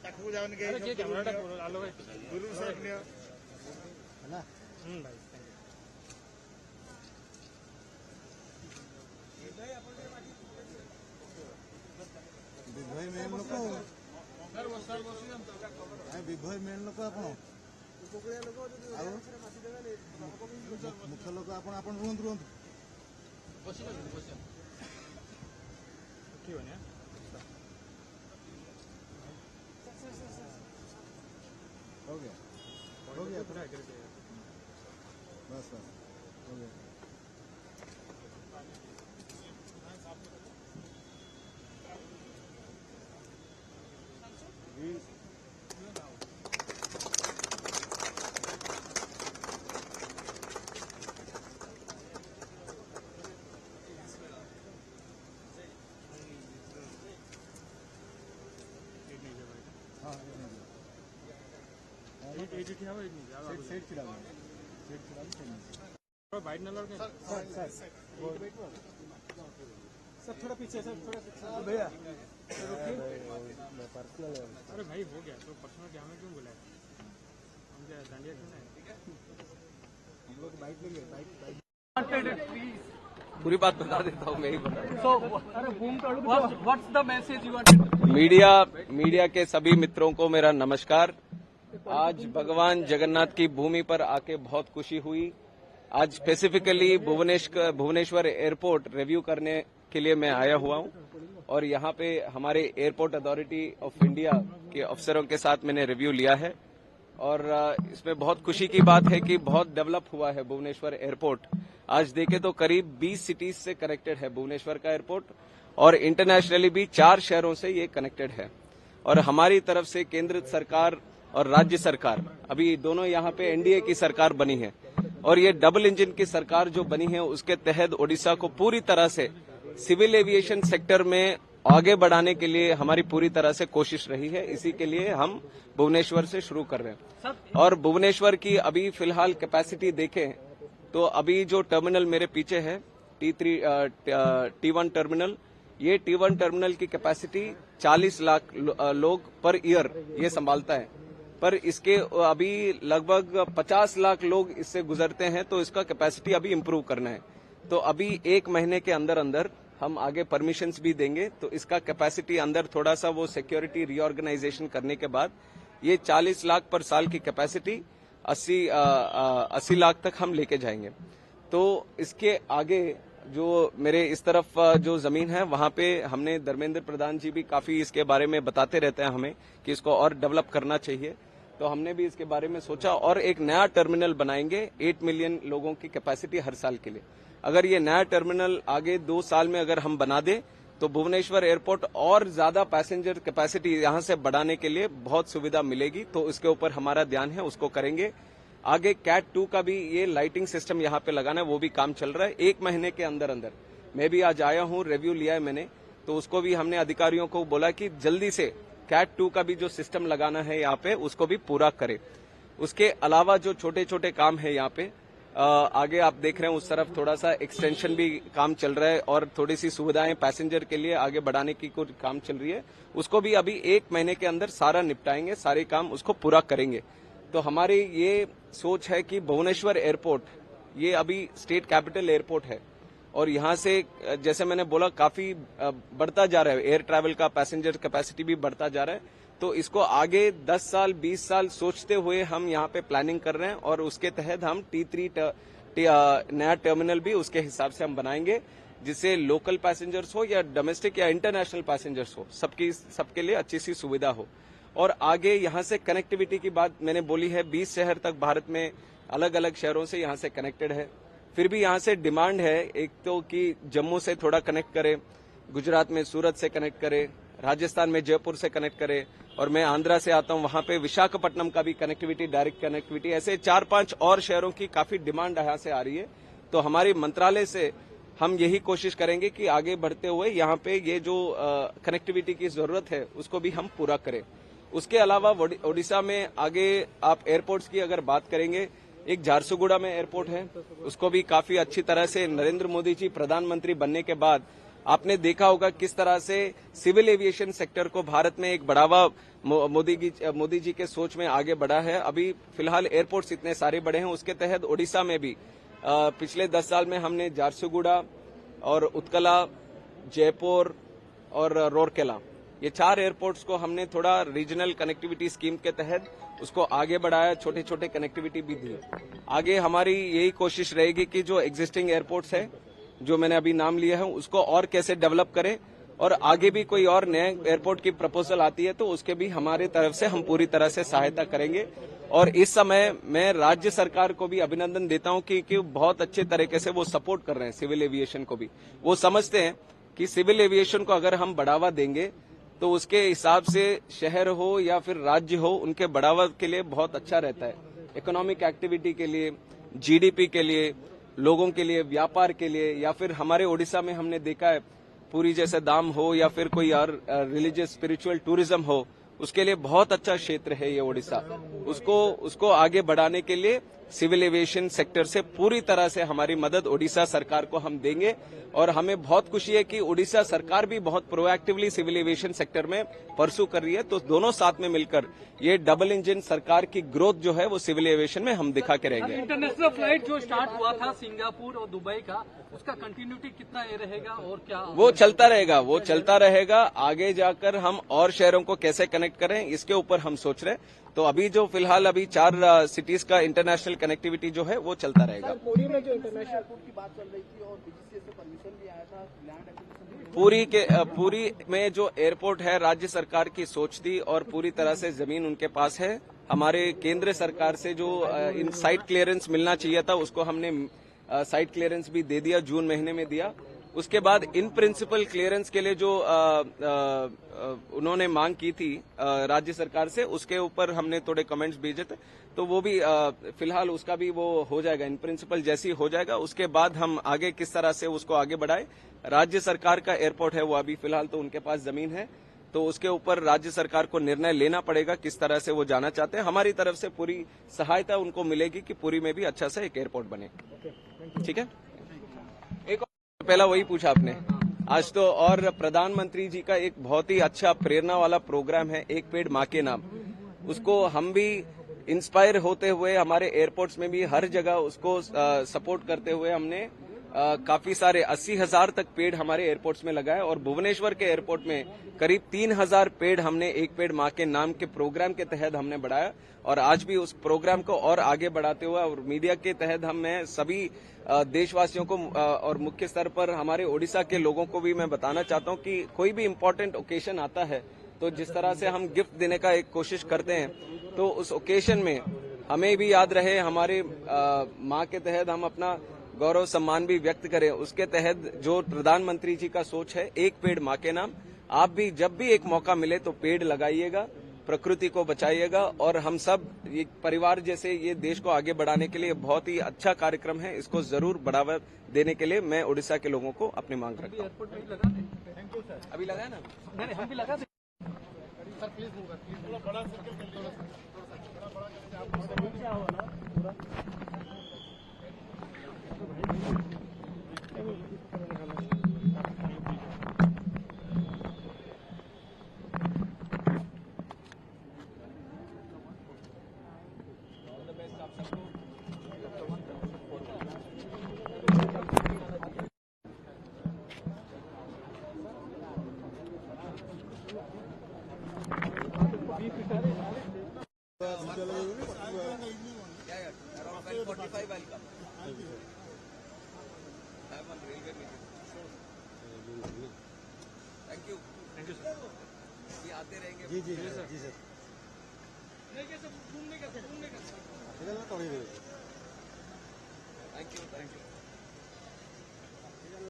ପାଖକୁ ଯାଉନି କେହି ଦୂରରୁ ସାଇଡ୍ ନିଅ ହେଲା। ବିଭୟ ମେନ୍ ଲୋକ ବିଭୟ ମେନ୍ ଲୋକ ଆପଣ ଆଉ ମୁଖ୍ୟ ଲୋକ ଆପଣ ଆପଣ ରୁହନ୍ତୁ ରୁହନ୍ତୁ हो गया पूरा बस बस हो गया। सर थोड़ा पीछे सर थोड़ा भैया अरे भाई हो गया तो पर्सनल क्या हमें क्यों बुलाया हम क्या दांडिया खेलना है हम लोग बाइक लेंगे बाइक पूरी बात बता देता हूँ मैं ही बता। So, what's the message you wanted? Media के सभी मित्रों को मेरा नमस्कार। आज भगवान जगन्नाथ की भूमि पर आके बहुत खुशी हुई। आज स्पेसिफिकली भुवनेश्वर एयरपोर्ट रिव्यू करने के लिए मैं आया हुआ हूं और यहां पे हमारे एयरपोर्ट अथॉरिटी ऑफ इंडिया के अफसरों के साथ मैंने रिव्यू लिया है और इसमें बहुत खुशी की बात है कि बहुत डेवलप हुआ है भुवनेश्वर एयरपोर्ट। आज देखें तो करीब 20 सिटीज से कनेक्टेड है भुवनेश्वर का एयरपोर्ट और इंटरनेशनली भी 4 शहरों से ये कनेक्टेड है। और हमारी तरफ से केंद्र सरकार और राज्य सरकार, अभी दोनों यहाँ पे एनडीए की सरकार बनी है और ये डबल इंजन की सरकार जो बनी है उसके तहत ओडिशा को पूरी तरह से सिविल एविएशन सेक्टर में आगे बढ़ाने के लिए हमारी पूरी तरह से कोशिश रही है। इसी के लिए हम भुवनेश्वर से शुरू कर रहे हैं और भुवनेश्वर की अभी फिलहाल कैपेसिटी देखें तो अभी जो टर्मिनल मेरे पीछे है T1 टर्मिनल, ये T1 टर्मिनल की कैपेसिटी 40 लाख लोग पर ईयर ये संभालता है, पर इसके अभी लगभग 50 लाख लोग इससे गुजरते हैं तो इसका कैपेसिटी अभी इम्प्रूव करना है। तो अभी 1 महीने के अंदर अंदर हम आगे परमिशंस भी देंगे तो इसका कैपेसिटी अंदर थोड़ा सा वो सिक्योरिटी रीऑर्गेनाइजेशन करने के बाद ये 40 लाख पर साल की कैपेसिटी 80 लाख तक हम लेके जाएंगे। तो इसके आगे जो मेरे इस तरफ जो जमीन है वहां पे हमने धर्मेंद्र प्रधान जी भी काफी इसके बारे में बताते रहते हैं हमें कि इसको और डेवलप करना चाहिए, तो हमने भी इसके बारे में सोचा और एक नया टर्मिनल बनाएंगे 8 मिलियन लोगों की कैपेसिटी हर साल के लिए। अगर ये नया टर्मिनल आगे 2 साल में अगर हम बना दे तो भुवनेश्वर एयरपोर्ट और ज्यादा पैसेंजर कैपेसिटी यहां से बढ़ाने के लिए बहुत सुविधा मिलेगी, तो इसके ऊपर हमारा ध्यान है, उसको करेंगे। आगे कैट 2 का भी ये लाइटिंग सिस्टम यहाँ पे लगाना है, वो भी काम चल रहा है। 1 महीने के अंदर अंदर मैं भी आज आया हूँ, रिव्यू लिया है मैंने, तो उसको भी हमने अधिकारियों को बोला कि जल्दी से कैट 2 का भी जो सिस्टम लगाना है यहाँ पे उसको भी पूरा करे। उसके अलावा जो छोटे छोटे काम है यहाँ पे आगे आप देख रहे हैं उस तरफ थोड़ा सा एक्सटेंशन भी काम चल रहा है और थोड़ी सी सुविधाएं पैसेंजर के लिए आगे बढ़ाने की कुछ काम चल रही है, उसको भी अभी 1 महीने के अंदर सारा निपटाएंगे, सारे काम उसको पूरा करेंगे। तो हमारी ये सोच है कि भुवनेश्वर एयरपोर्ट ये अभी स्टेट कैपिटल एयरपोर्ट है और यहाँ से जैसे मैंने बोला काफी बढ़ता जा रहा है, एयर ट्रैवल का पैसेंजर कैपेसिटी भी बढ़ता जा रहा है, तो इसको आगे 10 साल 20 साल सोचते हुए हम यहाँ पे प्लानिंग कर रहे हैं और उसके तहत हम T3 नया टर्मिनल भी उसके हिसाब से हम बनाएंगे, जिससे लोकल पैसेंजर्स हो या डोमेस्टिक या इंटरनेशनल पैसेंजर्स हो सबके लिए अच्छी सी सुविधा हो। और आगे यहाँ से कनेक्टिविटी की बात मैंने बोली है, 20 शहर तक भारत में अलग अलग शहरों से यहाँ से कनेक्टेड है। फिर भी यहाँ से डिमांड है एक तो कि जम्मू से थोड़ा कनेक्ट करे, गुजरात में सूरत से कनेक्ट करे, राजस्थान में जयपुर से कनेक्ट करे, और मैं आंध्रा से आता हूं वहां पे विशाखापट्टनम का भी कनेक्टिविटी, डायरेक्ट कनेक्टिविटी, ऐसे 4-5 और शहरों की काफी डिमांड यहां से आ रही है। तो हमारे मंत्रालय से हम यही कोशिश करेंगे कि आगे बढ़ते हुए यहाँ पे ये जो कनेक्टिविटी की जरूरत है उसको भी हम पूरा करें। उसके अलावा ओडिशा में आगे आप एयरपोर्ट्स की अगर बात करेंगे, एक झारसुगुड़ा में एयरपोर्ट है, उसको भी काफी अच्छी तरह से नरेंद्र मोदी जी प्रधानमंत्री बनने के बाद आपने देखा होगा किस तरह से सिविल एविएशन सेक्टर को भारत में एक बढ़ावा मोदी जी के सोच में आगे बढ़ा है। अभी फिलहाल एयरपोर्ट्स इतने सारे बड़े हैं, उसके तहत ओडिशा में भी पिछले 10 साल में हमने झारसुगुड़ा और उत्कला, जयपुर और रोरकेला, ये 4 एयरपोर्ट्स को हमने थोड़ा रीजनल कनेक्टिविटी स्कीम के तहत उसको आगे बढ़ाया, छोटे छोटे कनेक्टिविटी भी दी। आगे हमारी यही कोशिश रहेगी कि जो एग्जिस्टिंग एयरपोर्ट्स है, जो मैंने अभी नाम लिया है, उसको और कैसे डेवलप करें, और आगे भी कोई और नए एयरपोर्ट की प्रपोजल आती है तो उसके भी हमारे तरफ से हम पूरी तरह से सहायता करेंगे। और इस समय मैं राज्य सरकार को भी अभिनंदन देता हूं कि बहुत अच्छे तरीके से वो सपोर्ट कर रहे हैं सिविल एविएशन को भी। वो समझते हैं कि सिविल एविएशन को अगर हम बढ़ावा देंगे तो उसके हिसाब से शहर हो या फिर राज्य हो, उनके बढ़ावा के लिए बहुत अच्छा रहता है। इकोनॉमिक एक्टिविटी के लिए, जीडीपी के लिए, लोगों के लिए, व्यापार के लिए, या फिर हमारे ओडिशा में हमने देखा है पुरी जैसे दाम हो या फिर कोई और रिलीजियस स्पिरिचुअल टूरिज्म हो, उसके लिए बहुत अच्छा क्षेत्र है ये ओडिशा। उसको आगे बढ़ाने के लिए सिविल एविएशन सेक्टर से पूरी तरह से हमारी मदद ओडिशा सरकार को हम देंगे। और हमें बहुत खुशी है कि ओडिशा सरकार भी बहुत प्रोएक्टिवली सिविल एविएशन सेक्टर में परसू कर रही है। तो दोनों साथ में मिलकर ये डबल इंजन सरकार की ग्रोथ जो है वो सिविल एविएशन में हम दिखा के रहेंगे। इंटरनेशनल फ्लाइट जो स्टार्ट हुआ था सिंगापुर और दुबई का, उसका कंटिन्यूटी कितना ये रहेगा और क्या? वो चलता रहेगा। आगे जाकर हम और शहरों को कैसे कनेक्ट करें, इसके ऊपर हम सोच रहे हैं। तो अभी जो फिलहाल 4 सिटीज का इंटरनेशनल कनेक्टिविटी जो है वो चलता रहेगा। पुरी में जो इंटरनेशनल एयरपोर्ट की बात चल रही थी और बीजीसीए से परमिशन भी आया था लैंड एक्विजिशन, पुरी में जो एयरपोर्ट है, राज्य सरकार की सोच थी और पूरी तरह से जमीन उनके पास है। हमारे केंद्र सरकार से जो इन साइट क्लियरेंस मिलना चाहिए था, उसको हमने साइट क्लियरेंस भी दे दिया, जून महीने में दिया। उसके बाद इन प्रिंसिपल क्लियरेंस के लिए जो उन्होंने मांग की थी राज्य सरकार से, उसके ऊपर हमने थोड़े कमेंट्स भेजे थे। तो वो भी फिलहाल उसका भी वो हो जाएगा, इन प्रिंसिपल जैसी हो जाएगा। उसके बाद हम आगे किस तरह से उसको आगे बढ़ाए। राज्य सरकार का एयरपोर्ट है वो, अभी फिलहाल तो उनके पास जमीन है, तो उसके ऊपर राज्य सरकार को निर्णय लेना पड़ेगा किस तरह से वो जाना चाहते हैं। हमारी तरफ से पूरी सहायता उनको मिलेगी कि पुरी में भी अच्छा सा एक एयरपोर्ट बने। ठीक है। एक पहला वही पूछा आपने आज तो, और प्रधानमंत्री जी का एक बहुत ही अच्छा प्रेरणा वाला प्रोग्राम है, एक पेड़ माँ के नाम। उसको हम भी इंस्पायर होते हुए हमारे एयरपोर्ट्स में भी हर जगह उसको सपोर्ट करते हुए हमने काफी सारे 80,000 तक पेड़ हमारे एयरपोर्ट्स में लगाए। और भुवनेश्वर के एयरपोर्ट में करीब 3,000 पेड़ हमने एक पेड़ माँ के नाम के प्रोग्राम के तहत हमने बढ़ाया। और आज भी उस प्रोग्राम को और आगे बढ़ाते हुए और मीडिया के तहत मैं सभी देशवासियों को और मुख्य स्तर पर हमारे ओडिशा के लोगों को भी मैं बताना चाहता हूं कि कोई भी इम्पोर्टेंट ओकेशन आता है तो जिस तरह से हम गिफ्ट देने का एक कोशिश करते हैं, तो उस ओकेशन में हमें भी याद रहे, हमारे माँ के तहत हम अपना गौरव सम्मान भी व्यक्त करें। उसके तहत जो प्रधानमंत्री जी का सोच है, एक पेड़ माँ के नाम, आप भी जब भी एक मौका मिले तो पेड़ लगाइएगा, प्रकृति को बचाइएगा। और हम सब एक परिवार जैसे ये देश को आगे बढ़ाने के लिए बहुत ही अच्छा कार्यक्रम है, इसको जरूर बढ़ावा देने के लिए मैं ओडिशा के लोगों को अपनी मांग रखता हूँ। एयरपोर्ट में लगा दें। Thank you sir. अभी लगाया ना, नहीं हम भी लगा दें। सर प्लीज होगा, प्लीज थोड़ा बड़ा सर्कल कर लीजिए, थोड़ा बड़ा करके आप क्या हो ना पूरा। Thank you sir. ये आते रहेंगे। जी जी जी सर। घूमने का थोड़ी देर। Thank you.